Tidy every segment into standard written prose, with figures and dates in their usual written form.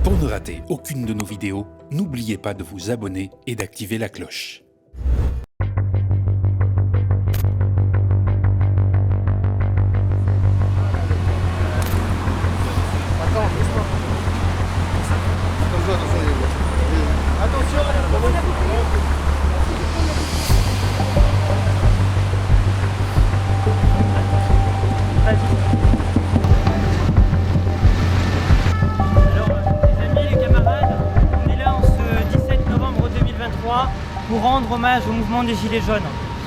Pour ne rater aucune de nos vidéos, n'oubliez pas de vous abonner et d'activer la cloche. Pour rendre hommage au mouvement des Gilets jaunes.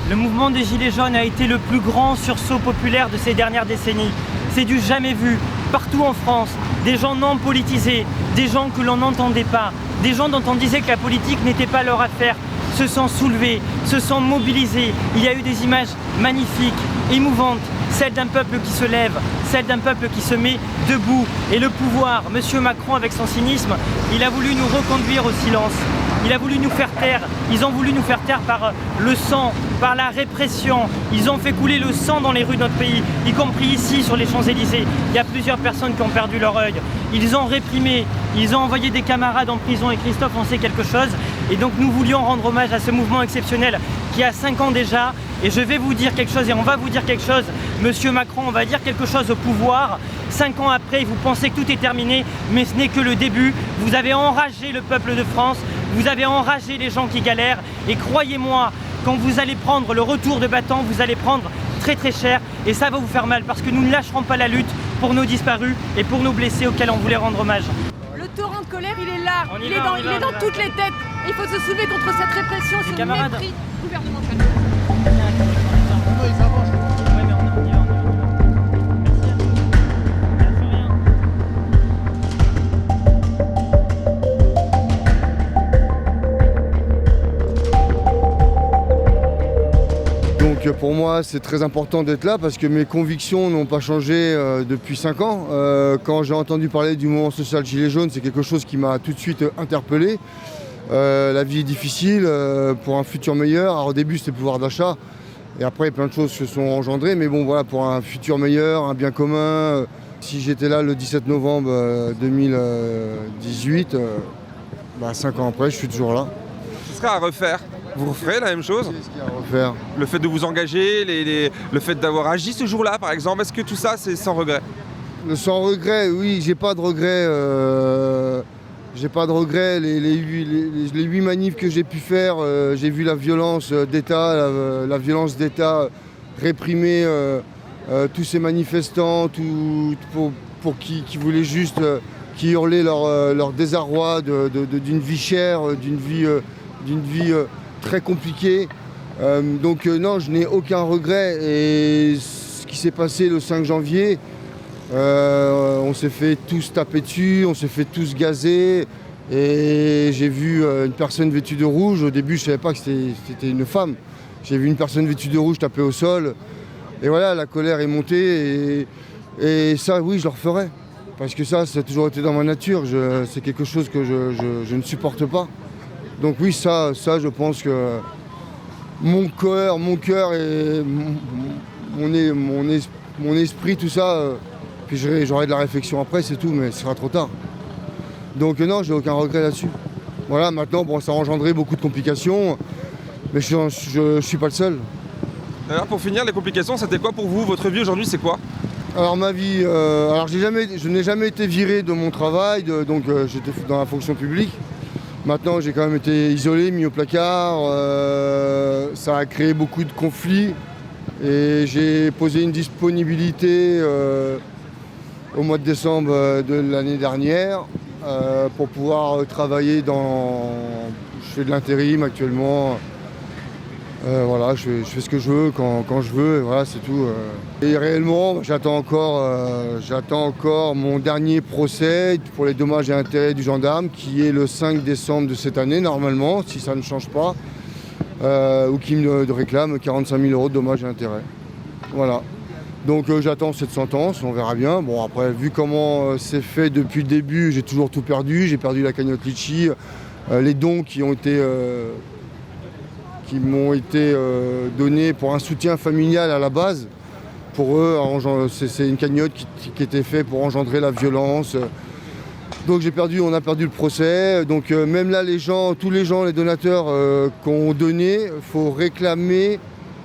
Le mouvement des Gilets jaunes a été le plus grand sursaut populaire de ces dernières décennies. C'est du jamais vu, partout en France, des gens non politisés, des gens que l'on n'entendait pas, des gens dont on disait que la politique n'était pas leur affaire, se sont soulevés, se sont mobilisés. Il y a eu des images magnifiques, émouvantes, celle d'un peuple qui se lève, celle d'un peuple qui se met debout. Et le pouvoir, M. Macron avec son cynisme, il a voulu nous reconduire au silence. Il a voulu nous faire taire, ils ont voulu nous faire taire par le sang, par la répression. Ils ont fait couler le sang dans les rues de notre pays, y compris ici sur les Champs-Élysées. Il y a plusieurs personnes qui ont perdu leur œil. Ils ont réprimé, ils ont envoyé des camarades en prison et Christophe en sait quelque chose. Et donc nous voulions rendre hommage à ce mouvement exceptionnel qui a 5 ans déjà. Et je vais vous dire quelque chose et on va vous dire quelque chose. Monsieur Macron, on va dire quelque chose au pouvoir. 5 ans après, vous pensez que tout est terminé, mais ce n'est que le début. Vous avez enragé le peuple de France. Vous avez enragé les gens qui galèrent et croyez-moi, quand vous allez prendre le retour de bâton, vous allez prendre très très cher et ça va vous faire mal parce que nous ne lâcherons pas la lutte pour nos disparus et pour nos blessés auxquels on voulait rendre hommage. Le torrent de colère, il est là, il est dans toutes les têtes. Il faut se soulever contre cette répression, ce mépris gouvernemental. Donc pour moi c'est très important d'être là parce que mes convictions n'ont pas changé depuis 5 ans. Quand j'ai entendu parler du mouvement social Gilets jaunes, c'est quelque chose qui m'a tout de suite interpellé. La vie est difficile pour un futur meilleur. Alors, au début c'était le pouvoir d'achat et après plein de choses se sont engendrées. Mais bon voilà, pour un futur meilleur, un bien commun. Si j'étais là le 17 novembre 2018, 5 ans après je suis toujours là. Ce sera à refaire. Vous referez la même chose? Qu'est-ce qu'il y a à refaire? Le fait de vous engager, le fait d'avoir agi ce jour-là par exemple, est-ce que tout ça c'est sans regret? Sans regret, oui, j'ai pas de regret. J'ai pas de regret. Les 8 manifs que j'ai pu faire, j'ai vu la violence d'État, la violence d'État réprimer tous ces manifestants, pour qui voulaient juste, qui hurlaient leur désarroi d'une vie chère, d'une vie très compliquée. Donc non, je n'ai aucun regret. Et ce qui s'est passé le 5 janvier, on s'est fait tous taper dessus, on s'est fait tous gazer. Et j'ai vu une personne vêtue de rouge. Au début, je ne savais pas que c'était une femme. J'ai vu une personne vêtue de rouge taper au sol. Et voilà, la colère est montée. Et ça, oui, je le referai. Parce que ça a toujours été dans ma nature. C'est quelque chose que je ne supporte pas. Donc oui, ça, je pense que mon cœur et mon esprit, tout ça, puis j'aurai de la réflexion après, c'est tout, mais ce sera trop tard. Donc non, j'ai aucun regret là-dessus. Voilà, maintenant, bon, ça a engendré beaucoup de complications, mais je suis pas le seul. Alors pour finir, les complications, c'était quoi pour vous? Votre vie aujourd'hui, c'est quoi? Alors ma vie, je n'ai jamais été viré de mon travail, donc j'étais dans la fonction publique. Maintenant, j'ai quand même été isolé, mis au placard. Ça a créé beaucoup de conflits. Et j'ai posé une disponibilité au mois de décembre de l'année dernière pour pouvoir travailler Je fais de l'intérim actuellement. Voilà, je fais ce que je veux, quand je veux, et voilà, c'est tout. Et réellement, j'attends encore mon dernier procès pour les dommages et intérêts du gendarme, qui est le 5 décembre de cette année, normalement, si ça ne change pas, ou qui me réclame 45 000 € de dommages et intérêts. Voilà. Donc j'attends cette sentence, on verra bien. Bon, après, vu comment c'est fait depuis le début, j'ai toujours tout perdu. J'ai perdu la cagnotte Litchi, les dons qui m'ont été donnés pour un soutien familial à la base. Pour eux, c'est une cagnotte qui était faite pour engendrer la violence. Donc on a perdu le procès. Donc même là, tous les gens, les donateurs qui ont donné, il faut réclamer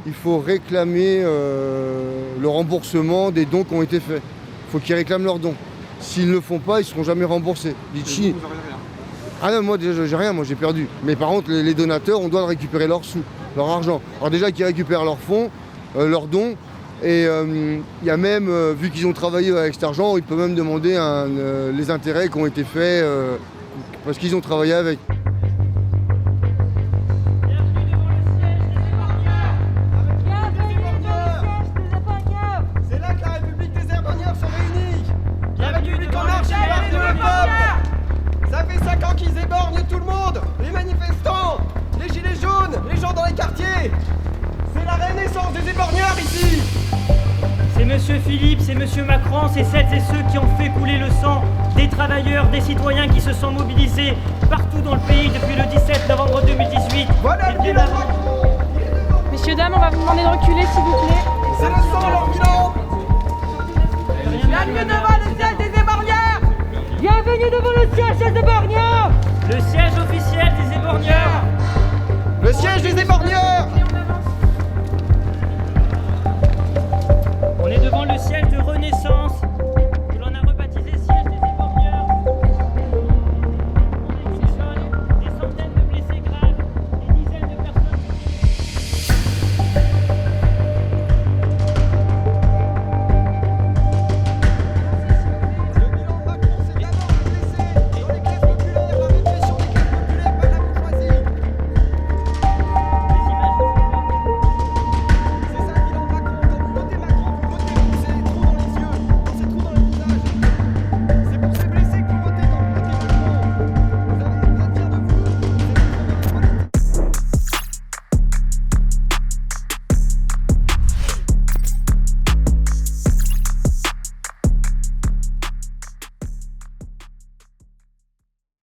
le remboursement des dons qui ont été faits. Il faut qu'ils réclament leurs dons. S'ils ne le font pas, ils ne seront jamais remboursés. Litchi. Ah non, moi déjà j'ai rien, moi j'ai perdu. Mais par contre les donateurs, on doit récupérer leurs sous, leur argent. Alors déjà qu'ils récupèrent leurs fonds, leurs dons. Et il y a même, vu qu'ils ont travaillé avec cet argent, ils peuvent même demander les intérêts qui ont été faits parce qu'ils ont travaillé avec. C'est là que la République des épargneurs se réunit. La République en marche, de le peuple. Ça fait 5 ans qu'ils éborgnent tout le monde. Les manifestants, les gilets jaunes, les gens dans les quartiers. C'est la renaissance des épargneurs ici. C'est Monsieur Philippe, c'est Monsieur Macron, c'est celles et ceux qui ont fait couler le sang des travailleurs, des citoyens qui se sont mobilisés partout dans le pays depuis le 17 novembre 2018. Voilà le bilan. Messieurs, dames, on va vous demander de reculer, s'il vous plaît. C'est le sang, leur bilan. Bienvenue devant le siège des épargneurs. Bienvenue devant le siège des épargneurs. Le siège officiel des épargneurs. Le siège des épargneurs.